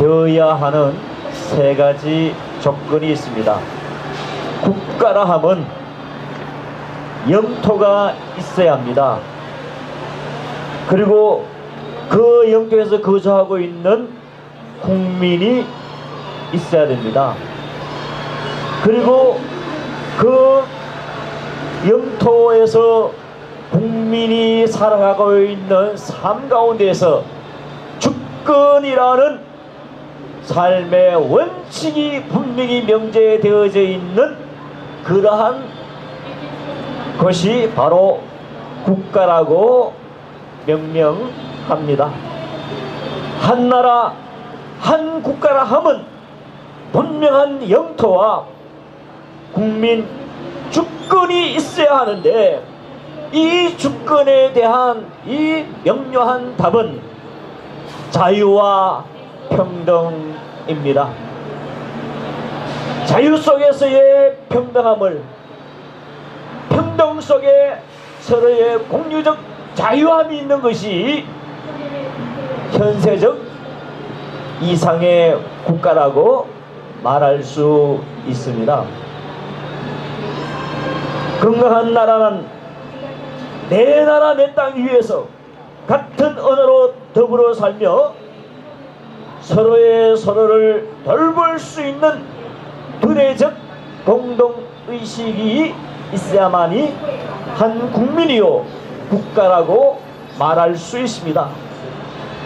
되어야 하는 세 가지 조건이 있습니다. 국가라 함은 영토가 있어야 합니다. 그리고 그 영토에서 거주하고 있는 국민이 있어야 됩니다. 그리고 그 영토에서 국민이 살아가고 있는 삶 가운데에서 주권이라는 삶의 원칙이 분명히 명제되어져 있는 그러한 것이 바로 국가라고 명명합니다. 한 나라 한 국가라 함은 분명한 영토와 국민 주권이 있어야 하는데, 이 주권에 대한 이 명료한 답은 자유와 평등입니다. 자유 속에서의 평등함을, 평등 속에 서로의 공유적 자유함이 있는 것이 현세적 이상의 국가라고 말할 수 있습니다. 건강한 나라는 내 나라 내 땅 위에서 같은 언어로 더불어 살며 서로를 돌볼 수 있는 두뇌적 공동의식이 있어야만이 한 국민이요 국가라고 말할 수 있습니다.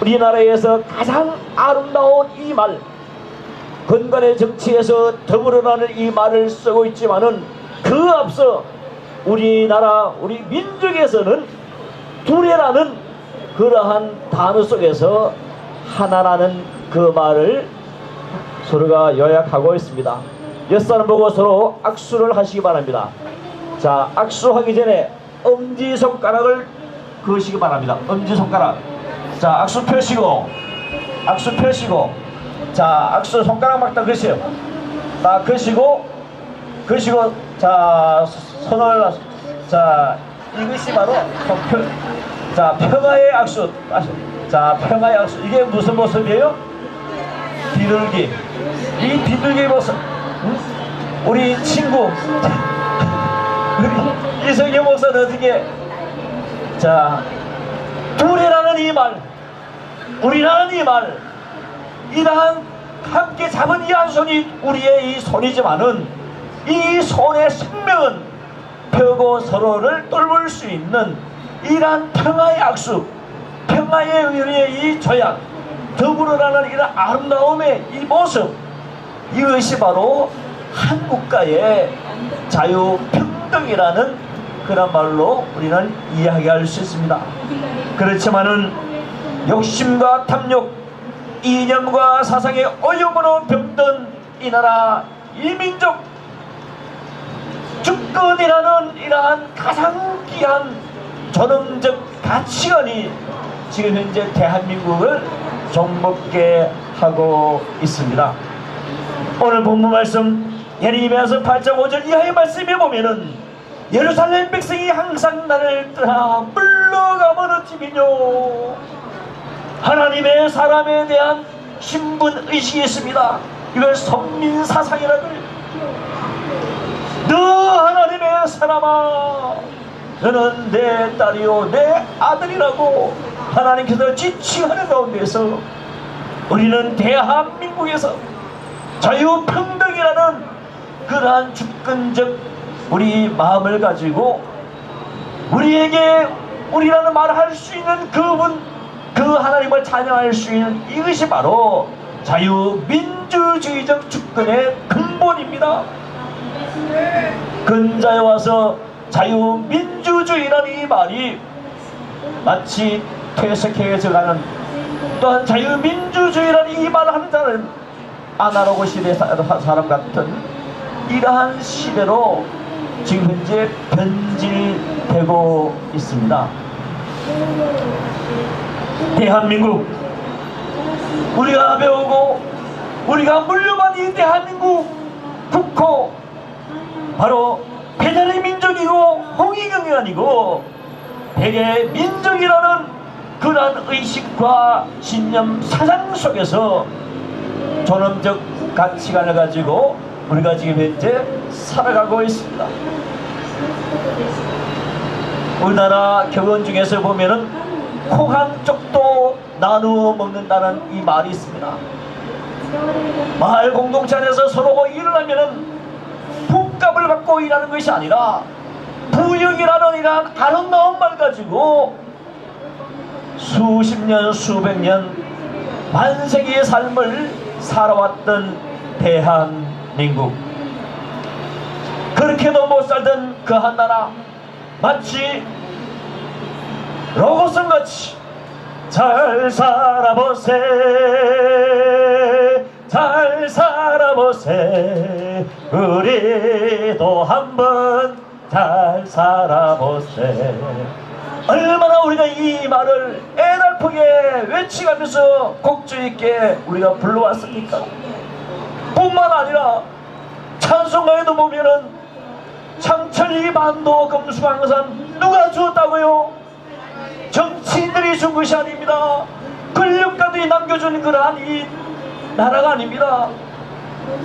우리나라에서 가장 아름다운 이 말, 건강의 정치에서 더불어라는 이 말을 쓰고 있지만은 그 앞서 우리나라 우리 민족에서는 둘이라는 그러한 단어 속에서 하나라는 그 말을 서로가 요약하고 있습니다. 옆사람 보고 서로 악수를 하시기 바랍니다. 자, 악수하기 전에 엄지손가락을 그으시기 바랍니다. 엄지손가락. 자, 악수 펴시고 자, 악수 손가락 막다 그으세요. 딱 그으시고 자, 손을, 자, 이것이 바로 자, 평화의 악수. 자, 평화의 악수. 이게 무슨 모습이에요? 비둘기. 이 비둘기 모습. 우리 친구 우리 이성경 목사는 어떻게, 자, 둘이라는 이 말, 우리라는 이 말, 이러한 함께 잡은 이 한 손이 우리의 이 손이지만은 이 손의 생명은 펴고 서로를 돌볼 수 있는 이러한 평화의 악수, 평화의 의미의 이 조약, 더불어라는 이런 아름다움의 이 모습, 이것이 바로 한 국가의 자유평등이라는 그런 말로 우리는 이야기할 수 있습니다. 그렇지만은 욕심과 탐욕, 이념과 사상의 오염으로 병든 이 나라 이 민족, 주권이라는 이러한 가장 귀한 존엄적 가치관이 지금 현재 대한민국을 종먹게 하고 있습니다. 오늘 본문 말씀 예레미야서 8장 5절 이하의 말씀에 보면은 예루살렘 백성이 항상 나를 떠나 물러가면 어찌미뇨. 하나님의 사람에 대한 신분의식이 있습니다. 이걸 선민사상이라고 해요. 너 하나님의 사람아, 너는 내 딸이요 내 아들이라고 하나님께서 지칭하는 가운데서 우리는 대한민국에서 자유평등이라는 그러한 주권적 우리 마음을 가지고 우리에게 우리라는 말을 할 수 있는 그분, 그 하나님을 찬양할 수 있는 이것이 바로 자유민주주의적 주권의 근본입니다. 근자에 와서 자유민주주의라는 이 말이 마치 퇴색해져 가는, 또한 자유민주주의라는 이 말을 하는 자는 아날로그 시대의 사람 같은 이러한 시대로 지금 현재 변질되고 있습니다. 대한민국, 우리가 배우고 우리가 물려받은 이 대한민국 국호, 바로 배달의 민족이고 홍위경이 아니고 백의 민족이라는 그러한 의식과 신념 사상 속에서 존엄적 가치관을 가지고 우리가 지금 현재 살아가고 있습니다. 우리나라 격언 중에서 보면은 콩 한쪽도 나누어 먹는다는 이 말이 있습니다. 마을 공동체 안에서 서로 일을 하면은 품값을 받고 일하는 것이 아니라 부역이라는 이러한 아름다운 말 가지고 수십 년 수백 년 만세기의 삶을 살아왔던 대한민국, 그렇게도 못 살던 그 한 나라, 마치 로고송같이 잘 살아보세, 잘 살아보세, 우리도 한번 잘 살아보세. 얼마나 우리가 이 말을 애달프게 외치가면서 곡조 있게 우리가 불러왔습니까? 뿐만 아니라 찬송가에도 보면은 창천리 만도 금수강산 누가 주었다고요? 정치인들이 준 것이 아닙니다. 권력가들이 남겨준 그러한 이 나라가 아닙니다.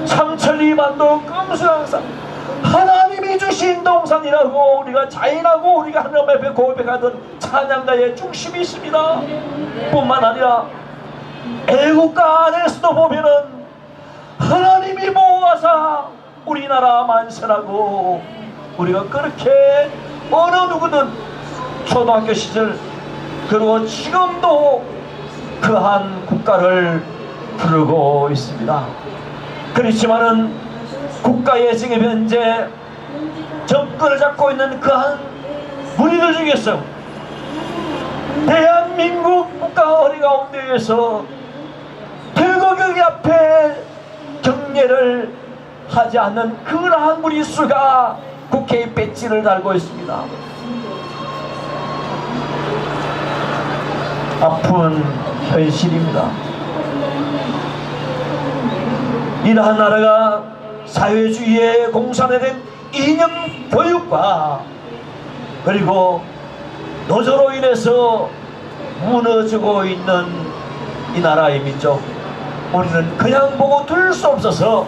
창천리 만도 금수강산 하나님이 주신 동산이라고 우리가 자인하고 우리가 하나님 앞에 고백하던 찬양가의 중심이 있습니다. 뿐만 아니라 애국가 안에서도 보면은 하나님이 모아사 우리나라 만세라고 우리가 그렇게 어느 누구든 초등학교 시절 그리고 지금도 그한 국가를 부르고 있습니다. 그렇지만은 국가의 지금 현재 정권을 잡고 있는 그한 무리들 중에서 대한민국 국가 어리 가운데에서 대거경이 앞에 경례를 하지 않는 그러한 무리수가 국회의 배지를 달고 있습니다. 아픈 현실입니다. 이러한 나라가 사회주의의 공산화된 이념 교육과 그리고 노조로 인해서 무너지고 있는 이 나라의 민족, 우리는 그냥 보고 둘 수 없어서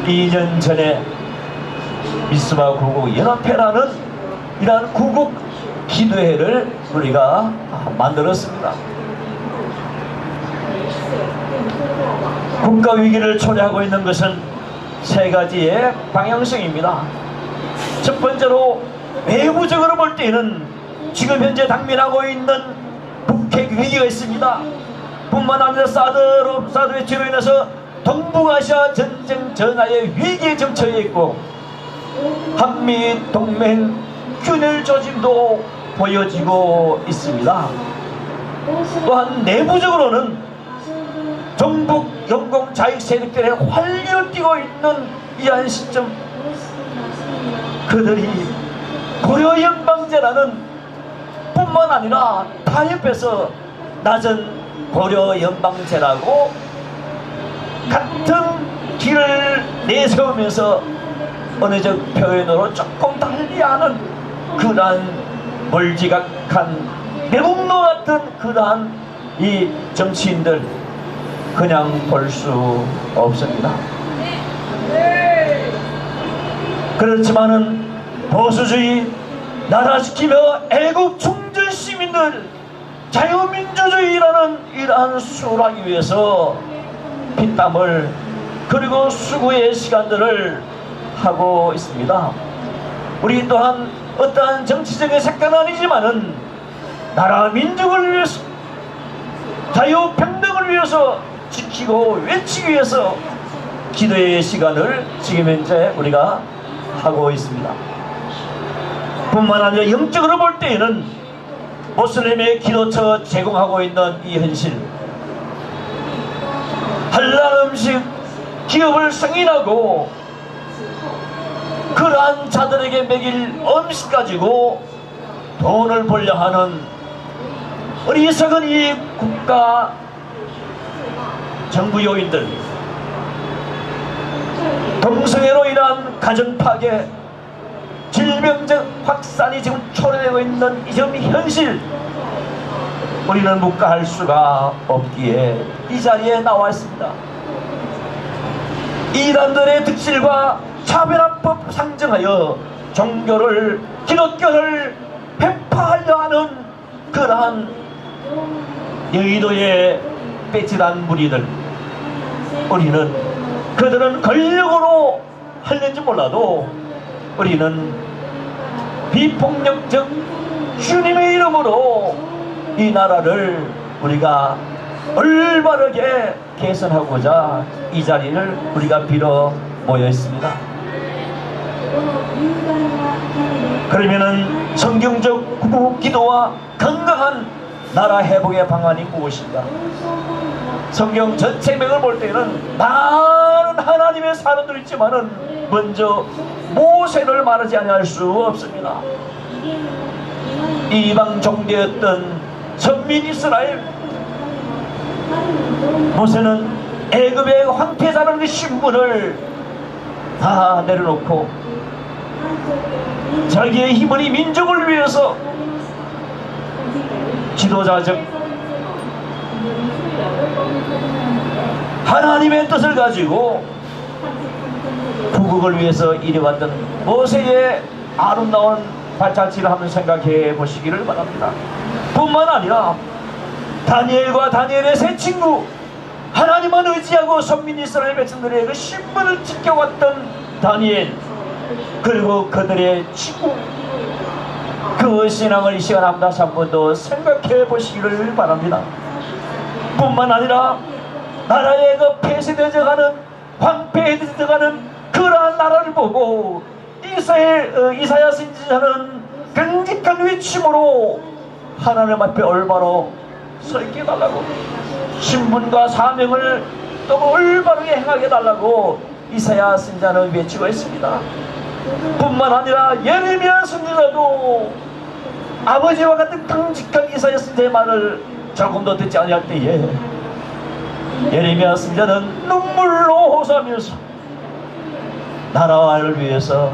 2년 전에 미스바 구국 연합회라는 이러한 구국 기도회를 우리가 만들었습니다. 국가 위기를 초래하고 있는 것은 세 가지의 방향성입니다. 첫 번째로 외부적으로 볼 때는 지금 현재 당면하고 있는 북핵 위기가 있습니다. 뿐만 아니라 사드의 죄로 인해서 동북아시아 전쟁 전하의 위기에 정처해 있고 한미 동맹 균열 조짐도 보여지고 있습니다. 또한 내부적으로는 종북 영공 자익 세력들의 활기를 띠고 있는 이한 시점, 그들이 고려연방제라는 뿐만 아니라 타협해서 낮은 고려연방제라고 같은 길을 내세우면서 언어적 표현으로 조금 달리하는 그러한 멀지각한 매국노 같은 그러한 이 정치인들 그냥 볼 수 없습니다. 그렇지만은 보수주의, 나라 지키며 애국 충전 시민들, 자유민주주의라는 이러한 수를 하기 위해서 피땀을 그리고 수고의 시간들을 하고 있습니다. 우리 또한 어떠한 정치적인 색깔은 아니지만은 나라 민족을 위해서, 자유평등을 위해서 지키고 외치기 위해서 기도의 시간을 지금 현재 우리가 하고 있습니다. 뿐만 아니라 영적으로 볼 때에는 모슬림의 기도처 제공하고 있는 이 현실, 할랄 음식 기업을 승인하고 그러한 자들에게 먹일 음식 가지고 돈을 벌려 하는 어리석은 이 국가 정부 요인들, 동성애로 인한 가정 파괴, 질병적 확산이 지금 초래되고 있는 이 현실, 우리는 묵과할 수가 없기에 이 자리에 나와 있습니다. 이단들의 득실과 차별화법 상정하여 종교를, 기독교를 폐파하려 하는 그러한 여의도의 빼칠한 무리들, 우리는 그들은 권력으로 하는지 몰라도 우리는 비폭력적 주님의 이름으로 이 나라를 우리가 올바르게 개선하고자 이 자리를 우리가 빌어 모여 있습니다. 그러면은 성경적 기도와 건강한 나라 회복의 방안이 무엇인가? 성경 전체명을 볼 때는 많은 하나님의 사람들이 있지만은 먼저 모세를 말하지 아니할 수 없습니다. 이방 종되었던 선민 이스라엘, 모세는 애굽의 황폐자라는 신분을 다 내려놓고 자기의 힘을 이 민족을 위해서 지도자적 하나님의 뜻을 가지고 구국을 위해서 일해왔던 모세의 아름다운 발자취를 한번 생각해 보시기를 바랍니다. 뿐만 아니라 다니엘과 다니엘의 세 친구, 하나님만 의지하고 선민 이스라엘 백성들의 그 신분을 지켜왔던 다니엘, 그리고 그들의 친구, 그 신앙을 이 시간 한 번 더 생각해 보시기를 바랍니다. 뿐만 아니라 나라의 그 폐쇄되어가는, 황폐해져가는 그러한 나라를 보고 이사야 선지자는 강직한 외침으로 하나님 앞에 얼마나 서 있게 해달라고, 신분과 사명을 또 올바르게 행하게 해달라고 이사야 선지자는 외치고 있습니다. 뿐만 아니라 예레미야 선지자도 아버지와 같은 강직한 이사야 선지자의 말을 조금 더 듣지 아니할 때에 예레미야 선지자는 눈물로 호소하면서 나라를 위해서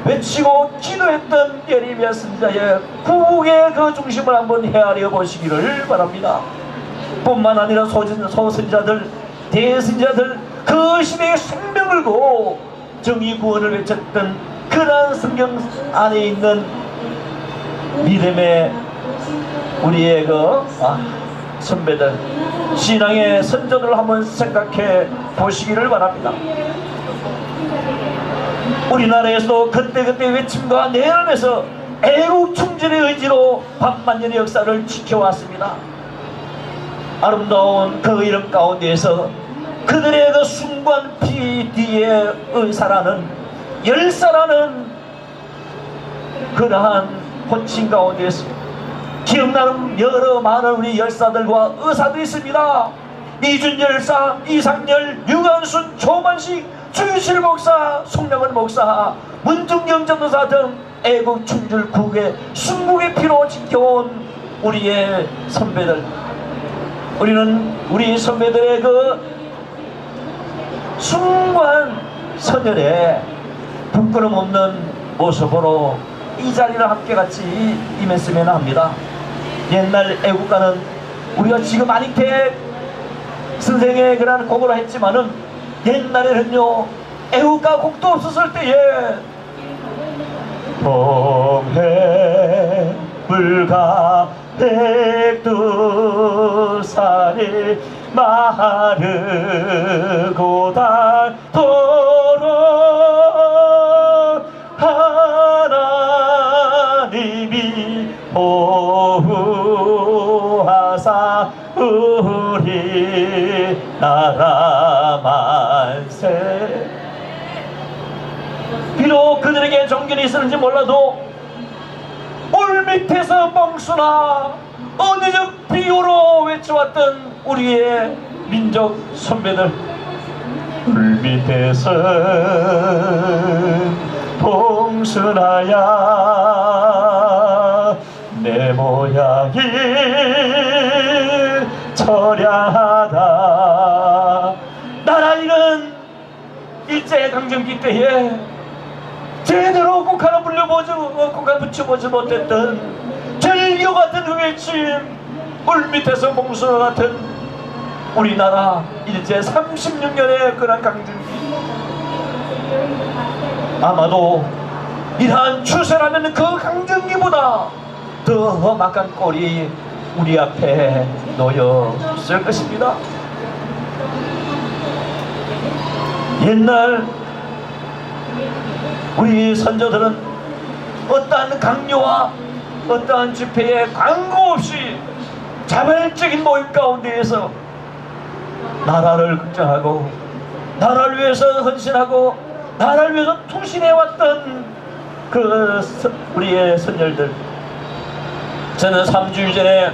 외치고 기도했던 예레미야 선지자의 구국의 그 중심을 한번 헤아려 보시기를 바랍니다. 뿐만 아니라 소선지자들, 대선지자들, 그 시대의 생명을 걸고 정의 구원을 외쳤던 그러한 성경 안에 있는 믿음의 우리의 선배들, 신앙의 선조들을 한번 생각해 보시기를 바랍니다. 우리나라에서도 그때그때 외침과 내란에서 애국 충전의 의지로 반만년의 역사를 지켜왔습니다. 아름다운 그 이름 가운데에서 그들의 그 순관 피 뒤에 의사라는, 열사라는 그러한 호칭 가운데에서 기억나는 여러 많은 우리 열사들과 의사들이 있습니다. 이준 열사, 이상열, 유관순, 조만식, 주유실 목사, 송량원 목사, 문중영 전도사 등 애국 충줄 국의 순국의 피로 지켜온 우리의 선배들, 우리는 우리 선배들의 그 순관 선열에 부끄럼 없는 모습으로 이 자리를 함께 같이 임했으면 합니다. 옛날 애국가는 우리가 지금 안익태 선생의 그런 곡으로 했지만은 옛날에는요 애국가 곡도 없었을 때에 동해 물가 백두산이 마르고 닳도록 하나님이 보호하사 우리 나라 만세. 비록 그들에게 종견이 있었는지 몰라도 물 밑에서 멍수나 언어적 비유로 외쳐왔던 우리의 민족 선배들, 물 밑에서 봉순하야 내 모양이 처량하다. 나라 이런 일제강점기 때에 제대로 국화를 붙여보지 못했던 절기와 같은 그 외침, 물밑에서 봉수와 같은 우리나라 일제 36년의 그런 강점기, 아마도 이러한 추세라면 그 강점기보다 더 험악한 꼴이 우리 앞에 놓여 있을 것입니다. 옛날 우리 선조들은 어떠한 강요와 어떠한 집회에 광고 없이 자발적인 모임 가운데에서 나라를 걱정하고 나라를 위해서 헌신하고 나라를 위해서 투신해왔던 우리의 선열들. 저는 3주일 전에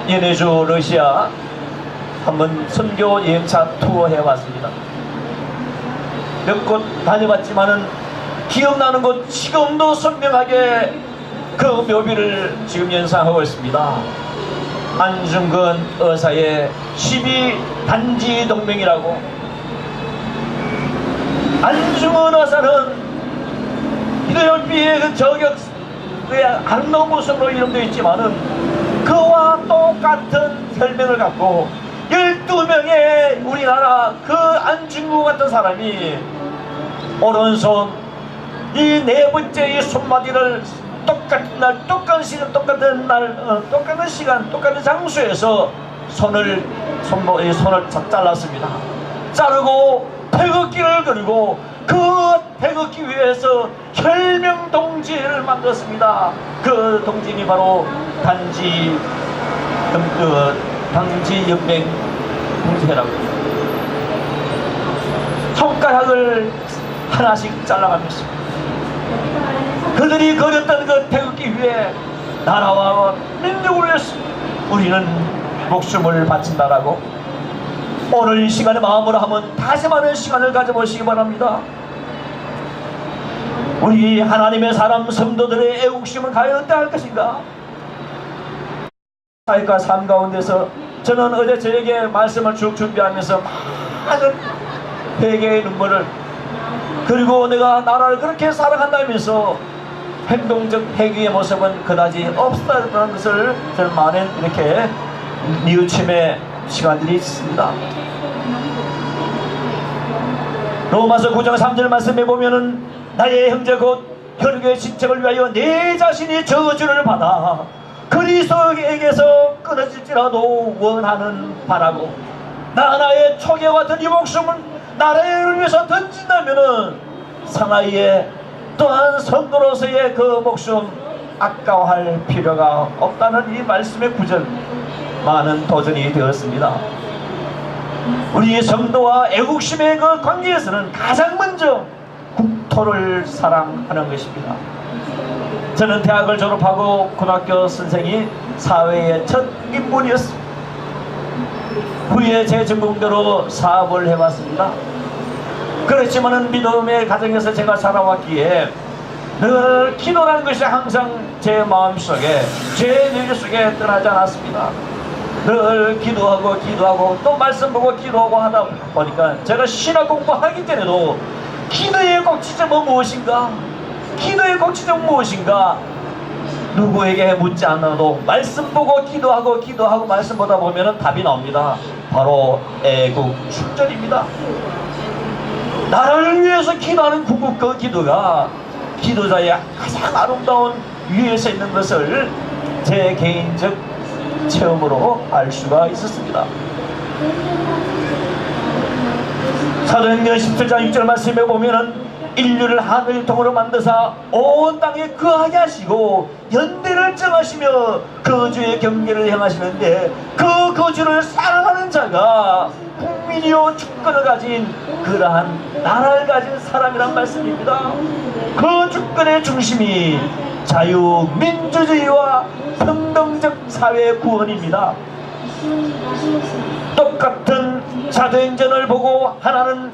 연해주 러시아 한번 선교 여행차 투어 해왔습니다. 몇 곳 다녀봤지만은 기억나는 곳 지금도 선명하게 그 묘비를 지금 연상하고 있습니다. 안중근 의사의 12단지 동맹이라고. 안중근 의사는 이도열비의 그 저격의 아름다운 모습으로 이름되어 있지만은 그와 똑같은 혈맹을 갖고 12명의 우리나라 그 안중근 같은 사람이 오른손 이 네 번째 이 손마디를 똑같은 날, 똑같은 시간, 똑같은 날, 똑같은 시간, 똑같은 장소에서 손을 잘랐습니다. 자르고 태극기를 그리고 그 태극기 위에서 혈명 동지를 만들었습니다. 그 동지이 바로 단지 연맹 동지회라고. 손가락을 하나씩 잘라가면서 그들이 그렸던 그 태극기 위에 나라와 민족을 위해서 우리는 목숨을 바친다라고. 오늘 이 시간에 마음으로 하면 다시 많은 시간을 가져보시기 바랍니다. 우리 하나님의 사람 성도들의 애국심은 과연 어떠할 것인가? 사역과 삶 가운데서 저는 어제 저에게 말씀을 쭉 준비하면서 많은 회개의 눈물을, 그리고 내가 나라를 그렇게 사랑한다면서 행동적 회개의 모습은 그다지 없었다는 것을 저는 많은 이렇게 뉘우침의 시간들이 있습니다. 로마서 9장 3절 말씀에 보면은 나의 형제 곧 혈육의 친척을 위하여 내 자신이 저주를 받아 그리스도에게서 끊어질지라도 원하는 바라고. 나의 초계와 같은 이 목숨을 나라를 위해서 던진다면은 사나이의 또한 성도로서의 그 목숨 아까워할 필요가 없다는 이 말씀의 구절, 많은 도전이 되었습니다. 우리 성도와 애국심의 그 관계에서는 가장 먼저 국토를 사랑하는 것입니다. 저는 대학을 졸업하고 고등학교 선생이 사회의 첫 입문이었습니다. 후에 제 전공대로 사업을 해왔습니다. 그렇지만은 믿음의 가정에서 제가 살아왔기에 늘 기도라는 것이 항상 제 마음속에, 제 뇌 속에 떠나지 않았습니다. 늘 기도하고 또 말씀 보고 기도하고 하다 보니까 제가 신학 공부하기 전에도 기도의 꼭지점은 무엇인가? 기도의 꼭지점은 무엇인가? 누구에게 묻지 않아도 말씀 보고 기도하고 말씀 보다 보면 답이 나옵니다. 바로 애국 축전입니다. 나라를 위해서 기도하는 궁극 그 기도가 기도자의 가장 아름다운 위에 서 있는 것을 제 개인적 체험으로 알 수가 있었습니다. 사도행전 17장 6절 말씀에 보면은 인류를 하늘 통으로 만드사 온 땅에 거하게 하시고 연대를 정하시며 거주의 경계를 행하시는데 그 거주를 사랑하는 자가 국민이요 주권을 가진 그러한 나라를 가진 사람이란 말씀입니다. 그 주권의 중심이 자유민주주의와 평등적 사회 구원입니다. 똑같은 사도행전을 보고 하나는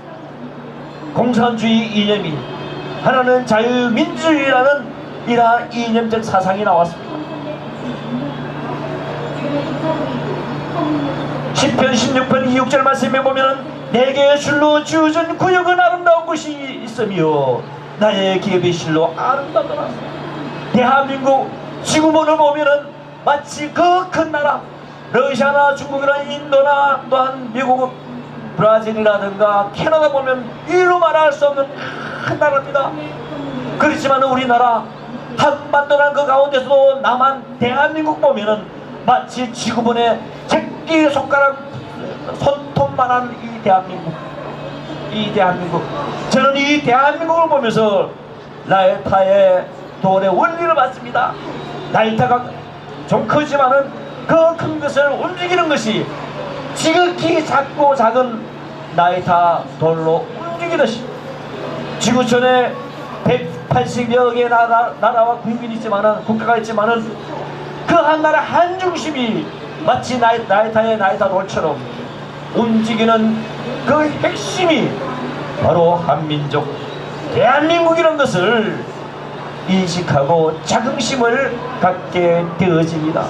공산주의 이념이, 하나는 자유민주주의라는 이러한 이념적 사상이 나왔습니다. 시편 16편 2,6절 말씀에 보면 내게 실로 주어진 구역은 아름다운 곳이 있으며 나의 기업의 실로 아름다더라. 대한민국 지구본을 보면은 마치 그 큰 나라 러시아나 중국이나 인도나 또한 미국, 브라질이라든가 캐나다 보면 이루 말할 수 없는 큰 나라입니다. 그렇지만 우리나라 한반도란 그 가운데서도 남한 대한민국 보면은 마치 지구본의 새끼 손가락 손톱만한 이 대한민국, 저는 이 대한민국을 보면서 라이타의 돈의 원리를 봤습니다. 라이타가 좀 크지만은 그 큰 것을 움직이는 것이 지극히 작고 작은 라이타 돌로 움직이듯이 지구촌에 180여 개의 나라와 국민이 있지만은, 국가가 있지만은 그 한 나라 한 중심이 마치 라이타의 라이타 돌처럼 움직이는 그 핵심이 바로 한민족 대한민국이라는 것을 인식하고 자긍심을 갖게 되어집니다.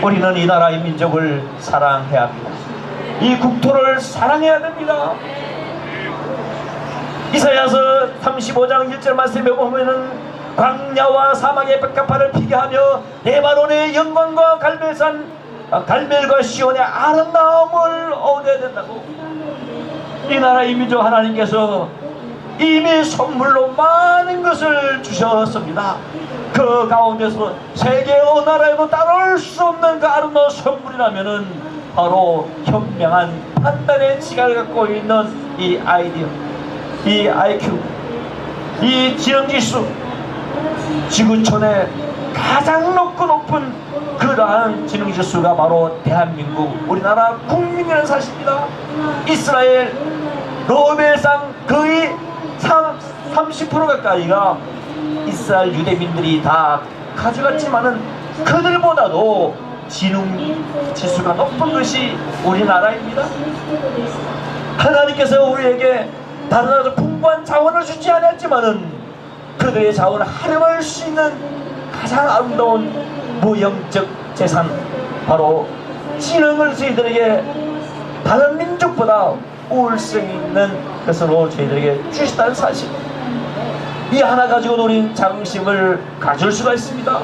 우리는 이 나라의 민족을 사랑해야 합니다. 이 국토를 사랑해야 됩니다. 이사야서 35장 1절 말씀에 보면은 광야와 사막의 백합화를 피게 하며 레바논의 영광과 갈멜과 시온의 아름다움을 얻어야 된다고. 이 나라의 민족 하나님께서 이미 선물로 많은 것을 주셨습니다. 그 가운데서 세계 어느 나라에도 따라올 수 없는 그 아름다운 선물이라면은 바로 현명한 판단의 지각을 갖고 있는 이 아이디어, 이 IQ, 이 지능지수, 지구촌의 가장 높은 그러한 지능지수가 바로 대한민국, 우리나라 국민이라는 사실입니다. 이스라엘 노벨상 거의 30% 가까이가 이스라엘 유대민들이 다 가져갔지만은 그들보다도 지능지수가 높은 것이 우리나라입니다. 하나님께서 우리에게 다른 나라도 풍부한 자원을 주지 않았지만은 그들의 자원을 활용할 수 있는 가장 아름다운 무형적 재산, 바로 지능을 저희들에게 다른 민족보다 우월성 있는 것으로 저희들에게 주시다는 사실, 이 하나 가지고도 우리는 자긍심을 가질 수가 있습니다.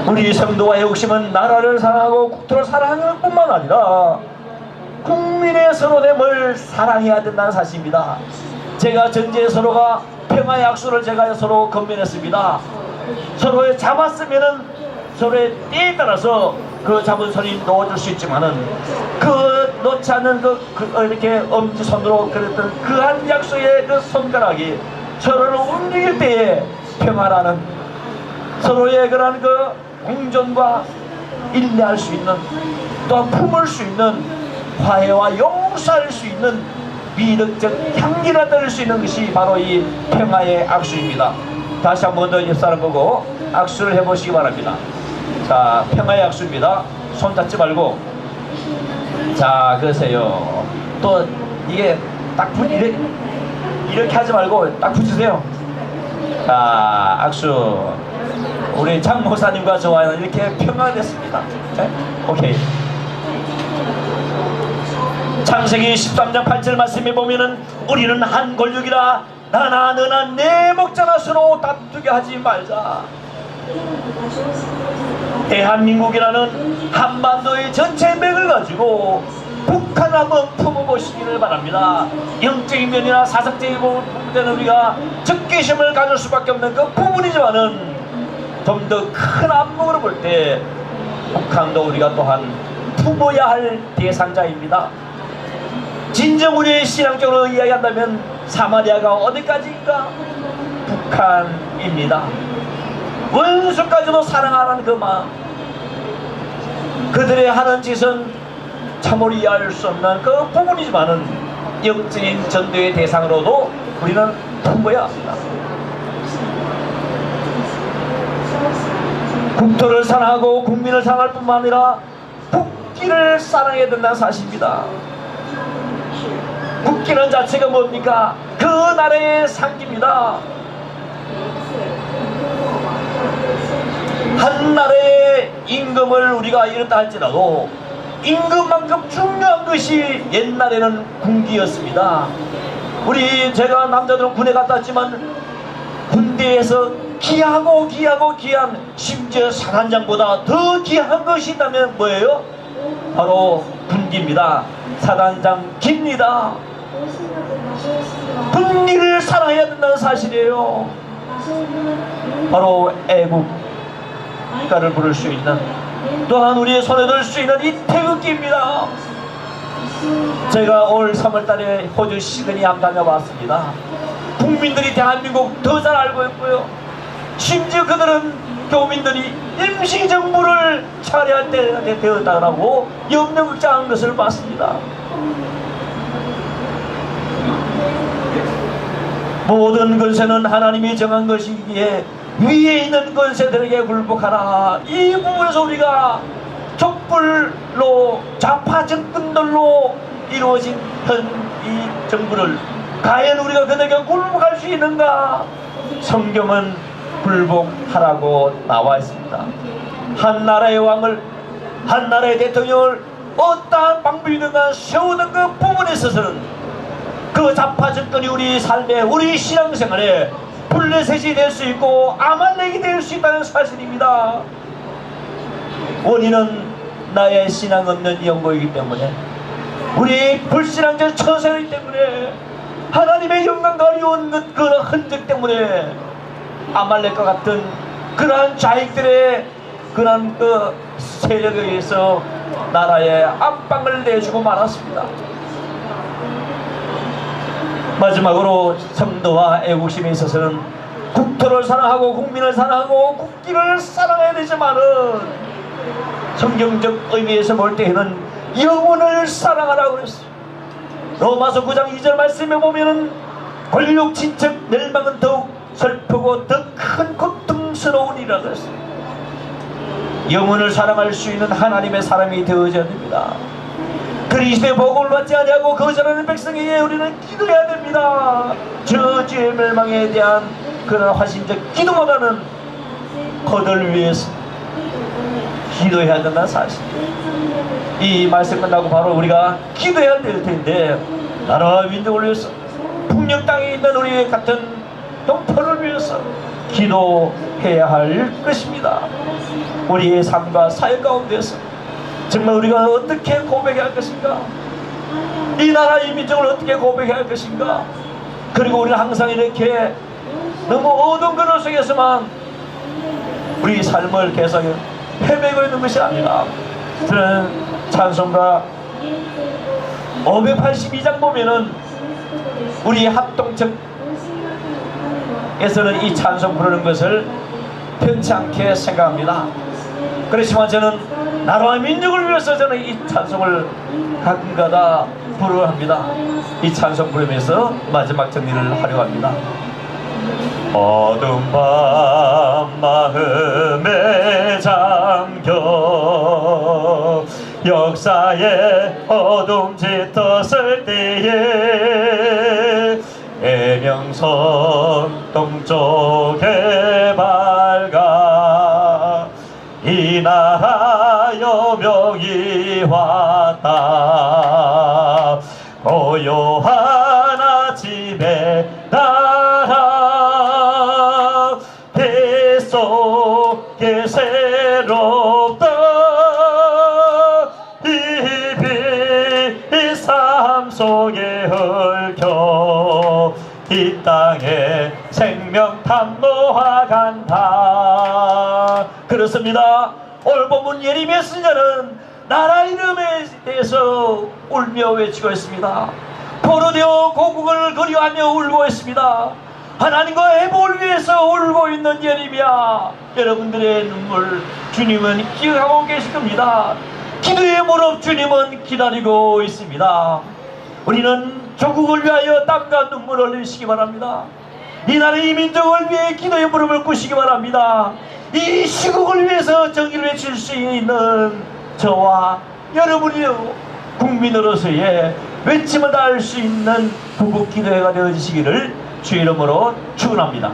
우리 성도와의 욕심은 나라를 사랑하고 국토를 사랑하는 뿐만 아니라 국민의 서로됨을 사랑해야 된다는 사실입니다. 제가 전제 서로가 평화의 약속을 제가 서로 건면했습니다. 서로의 잡았으면은 서로의 때에 따라서 그 잡은 손이 놓아줄 수 있지만은 그 놓지 않는 이렇게 엄지손으로 그랬던 그 한 약속의 그 손가락이 서로를 움직일 때에 평화라는, 서로의 그런 그 공존과 인내할 수 있는, 또한 품을 수 있는, 화해와 용서할 수 있는 미덕적 향기가 될 수 있는 것이 바로 이 평화의 악수입니다. 다시 한 번 더 옆사람 보고 악수를 해보시기 바랍니다. 자, 평화의 악수입니다. 손 잡지 말고, 자, 그러세요. 또 이게 딱 이렇게 하지 말고 딱 붙이세요. 자, 악수. 우리 장 목사님과 저와는 이렇게 평화됐습니다. 네? 오케이. 창세기 13장 8절 말씀에 보면은 우리는 한 골육이라 나나 너나 내 목자나 서로 다투게 하지 말자. 대한민국이라는 한반도의 전체 맥을 가지고 북한 한번 품어보시기를 바랍니다. 영적인 면이나 사상적인 부분에는 우리가 적개심을 가질 수밖에 없는 그 부분이지만은 좀 더 큰 안목으로 볼 때 북한도 우리가 또한 품어야 할 대상자입니다. 진정 우리의 신앙적으로 이야기한다면 사마리아가 어디까지인가? 북한입니다. 원수까지도 사랑하는 그 마음, 그들의 하는 짓은 참으로 이해할 수 없는 그 부분이지만은 영적인 전도의 대상으로도 우리는 품어야 합니다. 국토를 사랑하고 국민을 사랑할 뿐만 아니라 국기를 사랑해야 된다는 사실입니다. 국기는 자체가 뭡니까? 그 나라의 상기입니다. 한 나라의 임금을 우리가 잃었다 할지라도 임금만큼 중요한 것이 옛날에는 군기였습니다. 제가 남자들은 군에 갔다 왔지만 군대에서 귀하고 귀한, 심지어 사단장보다 더 귀한 것이 있다면 뭐예요? 바로 군기입니다. 사단장 기입니다. 군기를 사랑해야 된다는 사실이에요. 바로 애국가를 부를 수 있는, 또한 우리의 손에 들 수 있는 이 태극기입니다. 제가 올 3월달에 호주 시드니 안 다녀봤습니다. 국민들이 대한민국 더 잘 알고 있고요. 심지어 그들은 교민들이 임시정부를 차려할 때가 되었다고 염려극장한 것을 봤습니다. 모든 권세는 하나님이 정한 것이기에 위에 있는 권세들에게 굴복하라. 이 부분에서 우리가 촛불로 좌파 정권들로 이루어진 현 이 정부를 과연 우리가 그들에게 굴복할 수 있는가? 성경은 굴복하라고 나와 있습니다. 한 나라의 왕을, 한 나라의 대통령을 어떠한 방법이든가 세우는 그 부분에 있어서는 그 좌파 정권이 우리 삶에, 우리 신앙생활에 블레셋이 될 수 있고 아말렉이 될 수 있다는 사실입니다. 원인은 나의 신앙 없는 영광이기 때문에, 우리 불신앙적 처세이기 때문에, 하나님의 영광과 어려운 그런 흔적 때문에 아말렉과 같은 그러한 자익들의 그러한 그 세력에 의해서 나라에 압박을 내주고 말았습니다. 마지막으로 성도와 애국심에 있어서는 국토를 사랑하고 국민을 사랑하고 국기를 사랑해야 되지만은 성경적 의미에서 볼 때에는 영혼을 사랑하라고 그랬어요. 로마서 9장 2절 말씀에 보면은 권력 친척 멸망은 더욱 슬프고 더 큰 고통스러우니라 그랬어요. 영혼을 사랑할 수 있는 하나님의 사람이 되어져야 됩니다. 그리스도의 복음을 받지 아니하고 거절하는 백성에게 우리는 기도해야 됩니다. 저주의 멸망에 대한 그런 화신적 기도보다는 그들 위해서 기도해야 된다는 사실. 이 말씀 끝나고 바로 우리가 기도해야 될 텐데, 나라와 민족을 위해서, 북녘 땅에 있는 우리 같은 동포를 위해서 기도해야 할 것입니다. 우리의 삶과 사역 가운데서 정말 우리가 어떻게 고백해야 할 것인가? 이 나라 이 민족을 어떻게 고백해야 할 것인가? 그리고 우리는 항상 이렇게 너무 어두운 그늘 속에서만 우리 삶을 계속 헤매고 있는 것이 아니라, 저는 찬송가 582장 보면은 우리 합동측에서는 이 찬송 부르는 것을 편치 않게 생각합니다. 그렇지만 저는 나라와 민족을 위해서 저는 이 찬송을 가끔가다 부르려 합니다. 이 찬송 부르면서 마지막 정리를 하려고 합니다. 어두운 밤 마음에 잠겨 역사의 어둠 짙었을 때에 애명선 동쪽에 밝아 이 나라 여명이 왔다. 고요한 아침에 나라 뱃속에 새롭다. 이 삶 속에 얽혀 이 땅에 생명 탐노하 간다. 그렇습니다. 오늘 본문 예레미야 선지자는 나라 이름에 대해서 울며 외치고 있습니다. 포로되어 고국을 그리워하며 울고 있습니다. 하나님과 회복을 위해서 울고 있는 예레미야, 여러분들의 눈물 주님은 기억하고 계실 겁니다. 기도의 무릎 주님은 기다리고 있습니다. 우리는 조국을 위하여 땀과 눈물을 흘리시기 바랍니다. 이 나라 이 민족을 위해 기도의 무릎을 꿇으시기 바랍니다. 이 시국을 위해서 정의를 외칠 수 있는 저와 여러분이요, 국민으로서의 외침을 다할 수 있는 구국 기도회가 되어지시기를 주 이름으로 축원합니다.